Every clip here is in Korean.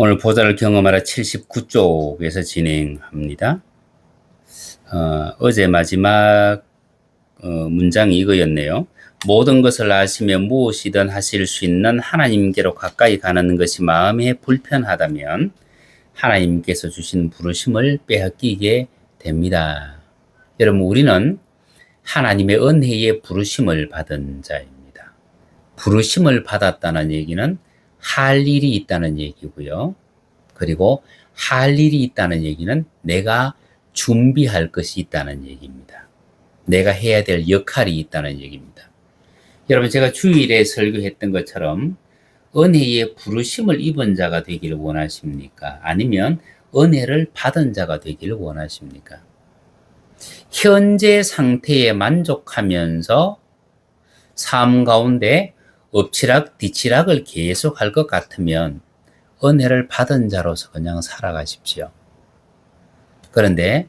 오늘 보좌를 경험하라 79쪽에서 진행합니다. 어제 마지막 문장이 이거였네요. 모든 것을 아시며 무엇이든 하실 수 있는 하나님께로 가까이 가는 것이 마음에 불편하다면 하나님께서 주신 부르심을 빼앗기게 됩니다. 여러분, 우리는 하나님의 은혜의 부르심을 받은 자입니다. 부르심을 받았다는 얘기는 할 일이 있다는 얘기고요. 그리고 할 일이 있다는 얘기는 내가 준비할 것이 있다는 얘기입니다. 내가 해야 될 역할이 있다는 얘기입니다. 여러분, 제가 주일에 설교했던 것처럼 은혜의 부르심을 입은 자가 되기를 원하십니까? 아니면 은혜를 받은 자가 되기를 원하십니까? 현재 상태에 만족하면서 삶 가운데 엎치락 뒤치락을 계속 할 것 같으면 은혜를 받은 자로서 그냥 살아가십시오. 그런데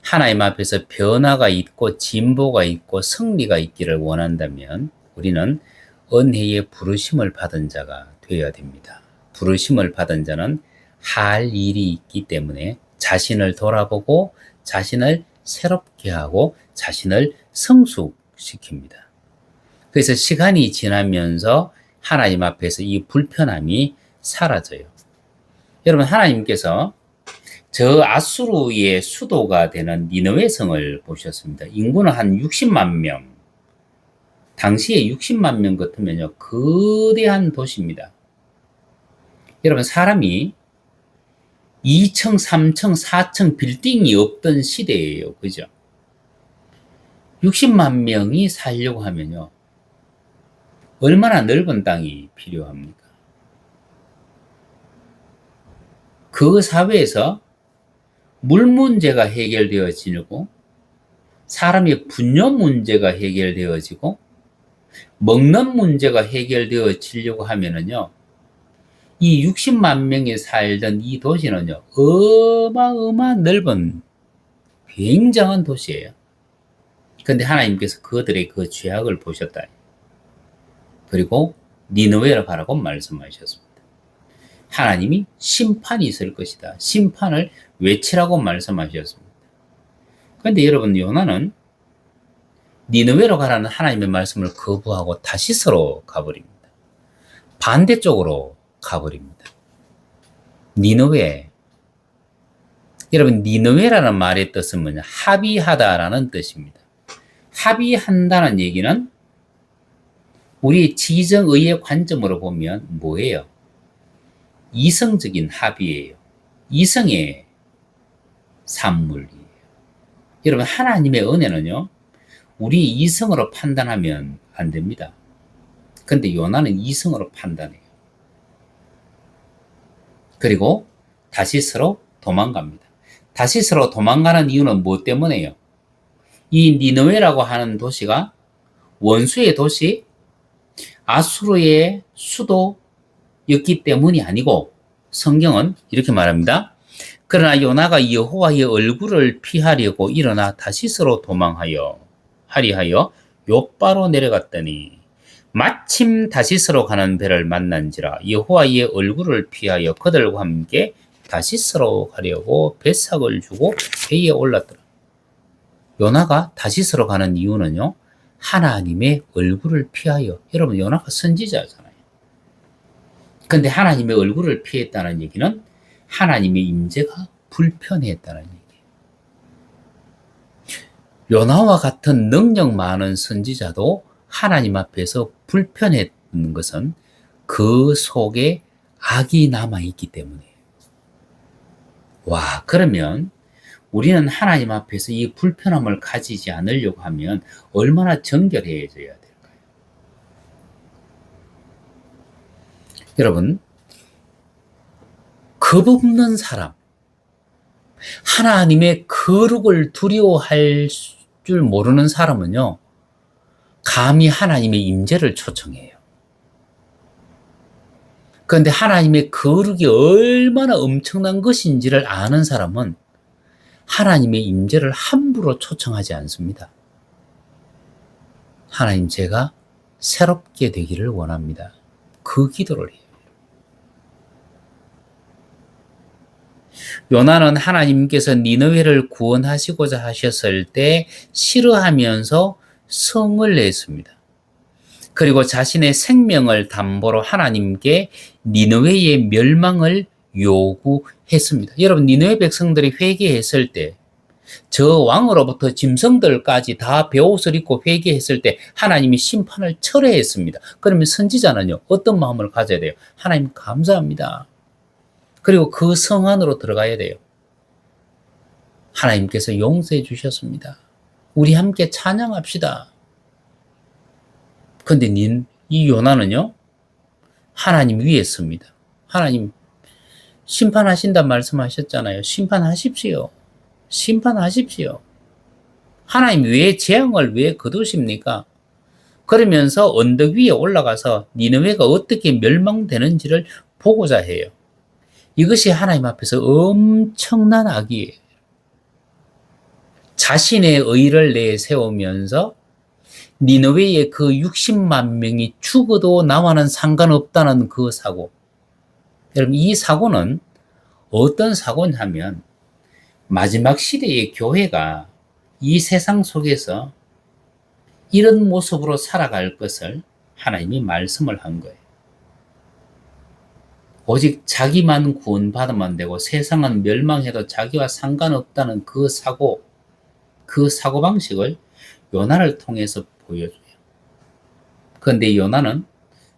하나님 앞에서 변화가 있고 진보가 있고 승리가 있기를 원한다면 우리는 은혜의 부르심을 받은 자가 되어야 됩니다. 부르심을 받은 자는 할 일이 있기 때문에 자신을 돌아보고 자신을 새롭게 하고 자신을 성숙시킵니다. 그래서 시간이 지나면서 하나님 앞에서 이 불편함이 사라져요. 여러분, 하나님께서 저 아수르의 수도가 되는 니느웨 성을 보셨습니다. 인구는 한 60만 명. 당시에 60만 명 같으면요, 거대한 도시입니다. 여러분, 사람이 2층, 3층, 4층 빌딩이 없던 시대예요. 그죠? 60만 명이 살려고 하면요, 얼마나 넓은 땅이 필요합니까? 그 사회에서 물 문제가 해결되어지고 사람의 분뇨 문제가 해결되어지고 먹는 문제가 해결되어지려고 하면은요, 이 60만 명이 살던 이 도시는요, 어마어마한 넓은 굉장한 도시예요. 근데 하나님께서 그들의 그 죄악을 보셨다. 그리고 니느웨로 가라고 말씀하셨습니다. 하나님이 심판이 있을 것이다. 심판을 외치라고 말씀하셨습니다. 그런데 여러분, 요나는 니느웨로 가라는 하나님의 말씀을 거부하고 다시스로 가버립니다. 반대쪽으로 가버립니다. 니느웨. 여러분, 니느웨라는 말의 뜻은 뭐냐? 합의하다라는 뜻입니다. 합의한다는 얘기는 우리 지정의의 관점으로 보면 뭐예요? 이성적인 합의예요. 이성의 산물이에요. 여러분, 하나님의 은혜는요, 우리 이성으로 판단하면 안 됩니다. 근데 요나는 이성으로 판단해요. 그리고 다시스로 도망갑니다. 다시스로 도망가는 이유는 뭐 때문에요? 이 니느웨라고 하는 도시가 원수의 도시, 아수르의 수도였기 때문이 아니고, 성경은 이렇게 말합니다. 그러나 요나가 여호와의 얼굴을 피하려고 일어나 다시스로 도망하여 하리하여 욥바로 내려갔더니 마침 다시스로 가는 배를 만난지라 여호와의 얼굴을 피하여 그들과 함께 다시스로 가려고 배삭을 주고 배에 올랐더라. 요나가 다시스로 가는 이유는요, 하나님의 얼굴을 피하여. 여러분, 요나가 선지자잖아요. 근데 하나님의 얼굴을 피했다는 얘기는 하나님의 임재가 불편했다는 얘기예요. 요나와 같은 능력 많은 선지자도 하나님 앞에서 불편했던 것은 그 속에 악이 남아있기 때문이에요. 와, 그러면 우리는 하나님 앞에서 이 불편함을 가지지 않으려고 하면 얼마나 정결해져야 될까요? 여러분, 겁없는 사람, 하나님의 거룩을 두려워할 줄 모르는 사람은요, 감히 하나님의 임재를 초청해요. 그런데 하나님의 거룩이 얼마나 엄청난 것인지를 아는 사람은 하나님의 임재를 함부로 초청하지 않습니다. 하나님, 제가 새롭게 되기를 원합니다. 그 기도를 해요. 요나는 하나님께서 니느웨를 구원하시고자 하셨을 때 싫어하면서 성을 냈습니다. 그리고 자신의 생명을 담보로 하나님께 니느웨의 멸망을 요구했습니다. 여러분, 니느웨 백성들이 회개했을 때, 저 왕으로부터 짐승들까지 다 베옷을 입고 회개했을 때 하나님이 심판을 철회했습니다. 그러면 선지자는요, 어떤 마음을 가져야 돼요? 하나님 감사합니다. 그리고 그 성 안으로 들어가야 돼요. 하나님께서 용서해 주셨습니다. 우리 함께 찬양합시다. 근데 이 요나는요, 하나님 위에 섭니다. 하나님 심판하신다 말씀하셨잖아요. 심판하십시오. 심판하십시오. 하나님 왜 재앙을 왜 거두십니까? 그러면서 언덕 위에 올라가서 니느웨가 어떻게 멸망되는지를 보고자 해요. 이것이 하나님 앞에서 엄청난 악이에요. 자신의 의를 내세우면서 니느웨의 그 60만 명이 죽어도 나와는 상관없다는 그 사고. 여러분, 이 사고는 어떤 사고냐면 마지막 시대의 교회가 이 세상 속에서 이런 모습으로 살아갈 것을 하나님이 말씀을 한 거예요. 오직 자기만 구원받으면 되고 세상은 멸망해도 자기와 상관없다는 그 사고방식을 요나를 통해서 보여줘요. 그런데 요나는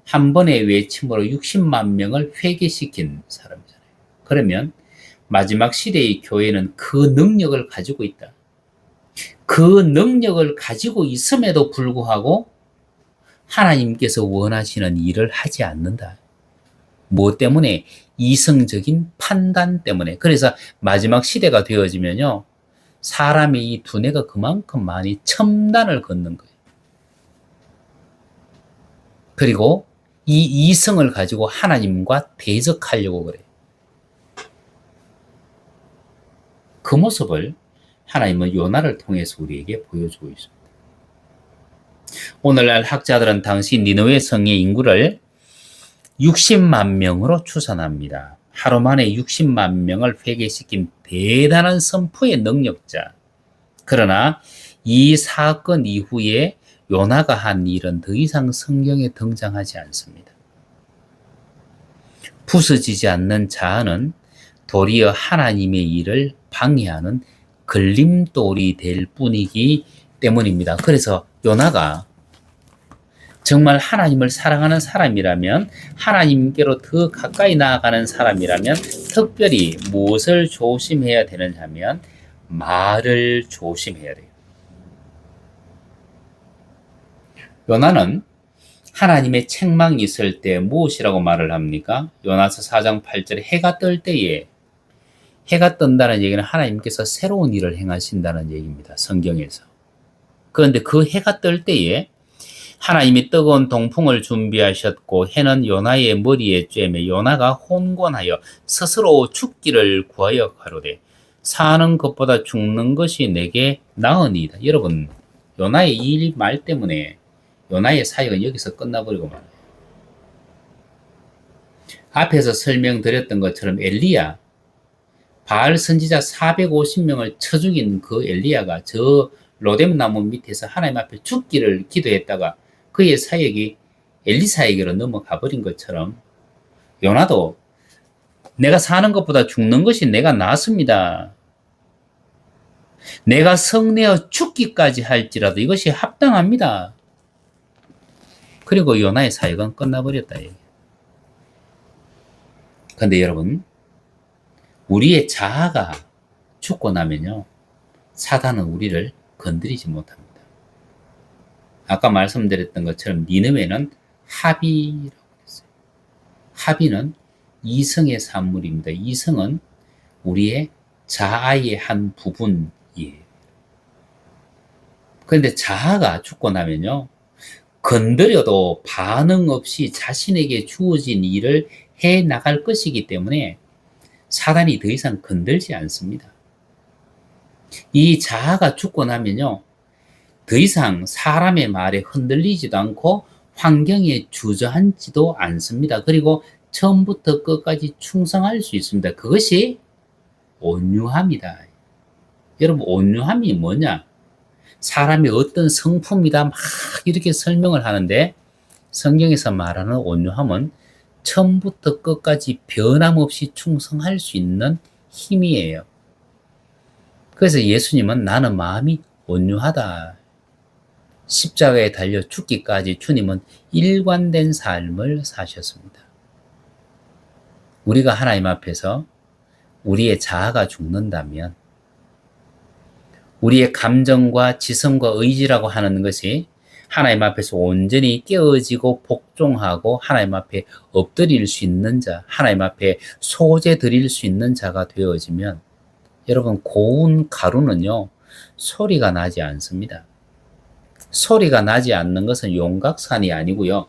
한 번의 외침으로 60만 명을 회개시킨 사람이잖아요. 그러면 마지막 시대의 교회는 그 능력을 가지고 있다. 그 능력을 가지고 있음에도 불구하고 하나님께서 원하시는 일을 하지 않는다. 뭐 때문에? 이성적인 판단 때문에. 그래서 마지막 시대가 되어지면요, 사람의 이 두뇌가 그만큼 많이 첨단을 걷는 거예요. 그리고 이 이성을 가지고 하나님과 대적하려고 그래요. 그 모습을 하나님은 요나를 통해서 우리에게 보여주고 있습니다. 오늘날 학자들은 당시 니느웨 성의 인구를 60만 명으로 추산합니다. 하루 만에 60만 명을 회개시킨 대단한 선포의 능력자. 그러나 이 사건 이후에 요나가 한 일은 더 이상 성경에 등장하지 않습니다. 부서지지 않는 자아는 도리어 하나님의 일을 방해하는 걸림돌이 될 뿐이기 때문입니다. 그래서 요나가 정말 하나님을 사랑하는 사람이라면, 하나님께로 더 가까이 나아가는 사람이라면 특별히 무엇을 조심해야 되느냐 하면 말을 조심해야 돼요. 요나는 하나님의 책망이 있을 때 무엇이라고 말을 합니까? 요나서 4장 8절에 해가 뜰 때에, 해가 뜬다는 얘기는 하나님께서 새로운 일을 행하신다는 얘기입니다. 성경에서. 그런데 그 해가 뜰 때에 하나님이 뜨거운 동풍을 준비하셨고 해는 요나의 머리에 쬐매 요나가 혼곤하여 스스로 죽기를 구하여 가로되 사는 것보다 죽는 것이 내게 나으니이다. 여러분, 요나의 이 말 때문에 요나의 사역은 여기서 끝나버리고 말아요. 앞에서 설명드렸던 것처럼 엘리야, 바알 선지자 450명을 쳐 죽인 그 엘리야가 저 로뎀 나무 밑에서 하나님 앞에 죽기를 기도했다가 그의 사역이 엘리사에게로 넘어가 버린 것처럼 요나도 내가 사는 것보다 죽는 것이 내가 낫습니다. 내가 성내어 죽기까지 할지라도 이것이 합당합니다. 그리고 요나의 사역은 끝나버렸다. 그런데 여러분, 우리의 자아가 죽고 나면요, 사단은 우리를 건드리지 못합니다. 아까 말씀드렸던 것처럼 니느웨는 하비라고 했어요. 하비는 이성의 산물입니다. 이성은 우리의 자아의 한 부분이에요. 그런데 자아가 죽고 나면요, 건드려도 반응 없이 자신에게 주어진 일을 해 나갈 것이기 때문에 사단이 더 이상 건들지 않습니다. 이 자아가 죽고 나면요, 더 이상 사람의 말에 흔들리지도 않고 환경에 주저앉지도 않습니다. 그리고 처음부터 끝까지 충성할 수 있습니다. 그것이 온유함이다. 여러분, 온유함이 뭐냐? 사람이 어떤 성품이다 막 이렇게 설명을 하는데, 성경에서 말하는 온유함은 처음부터 끝까지 변함없이 충성할 수 있는 힘이에요. 그래서 예수님은 나는 마음이 온유하다. 십자가에 달려 죽기까지 주님은 일관된 삶을 사셨습니다. 우리가 하나님 앞에서 우리의 자아가 죽는다면, 우리의 감정과 지성과 의지라고 하는 것이 하나님 앞에서 온전히 깨어지고 복종하고 하나님 앞에 엎드릴 수 있는 자, 하나님 앞에 소재 드릴 수 있는 자가 되어지면, 여러분, 고운 가루는요, 소리가 나지 않습니다. 소리가 나지 않는 것은 용각산이 아니고요,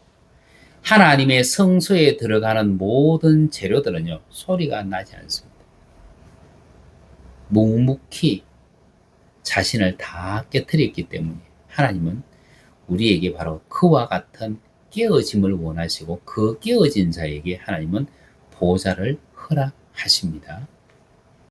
하나님의 성소에 들어가는 모든 재료들은요, 소리가 나지 않습니다. 묵묵히 자신을 다 깨트렸기 때문에 하나님은 우리에게 바로 그와 같은 깨어짐을 원하시고, 그 깨어진 자에게 하나님은 보좌를 허락하십니다.